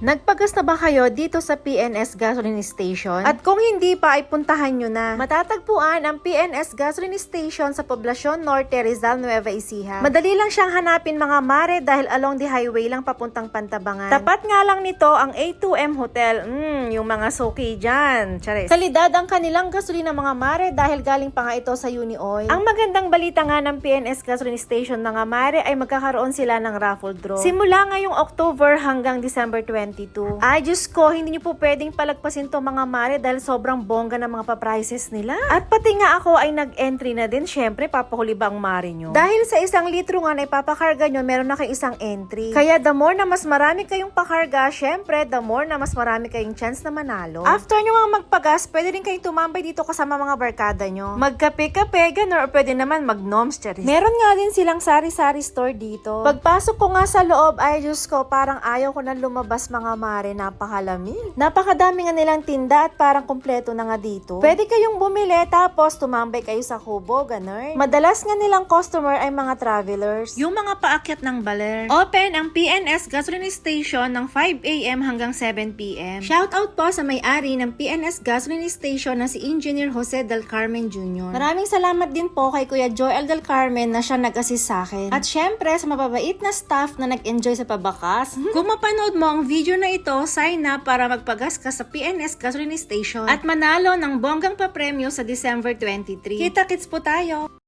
Nagpagas na ba kayo dito sa PNS Gasoline Station? At kung hindi pa ay puntahan nyo na. Matatagpuan ang PNS Gasoline Station sa Poblacion Norte, Rizal, Nueva Ecija. Madali lang siyang hanapin mga mare dahil along the highway lang papuntang Pantabangan. Tapat nga lang nito ang A2M Hotel. Yung mga suki dyan. Charis. Kalidad ang kanilang gasolina mga mare dahil galing pa nga ito sa Unioil. Ang magandang balita nga ng PNS Gasoline Station mga mare ay magkakaroon sila ng raffle draw. Simula ngayong October hanggang December 22. Ay, Diyos ko, hindi nyo po pwedeng palagpasin to mga mare dahil sobrang bongga ng mga pa-prices nila. At pati nga ako ay nag-entry na din, syempre papahuli ba ang mare nyo? Dahil sa 1 litro nga na ipapakarga nyo, meron na kayong isang entry. Kaya the more na mas marami kayong pakarga, syempre the more na mas marami kayong chance na manalo. After nyo nga magpagas, pwede rin kayong tumambay dito kasama mga barkada nyo. Magkape-kape, ganun, or pwede naman mag-noms, charis. Meron nga din silang sari-sari store dito. Pagpasok ko nga sa loob, ay Diyos ko, parang ayaw ko na lumabas mga mare, napakalamig. Napakadami nga nilang tinda at parang kumpleto na nga dito. Pwede kayong bumili tapos tumambay kayo sa kubo, ganun. Madalas nga nilang customer ay mga travelers. Yung mga paakyat ng baler. Open ang PNS Gasoline Station ng 5 AM hanggang 7 PM. Shoutout po sa may-ari ng PNS Gasoline Station na si Engineer Jose Del Carmen Jr. Maraming salamat din po kay Kuya Joel Del Carmen na siya nag-assist sa akin. At syempre sa mababait na staff na nag-enjoy sa pabakas. Kung mapanood mo ang video na ito, sign up para magpagas ka sa PNS Gasoline Station at manalo ng bonggang papremyo sa December 23. Kita-kits po tayo!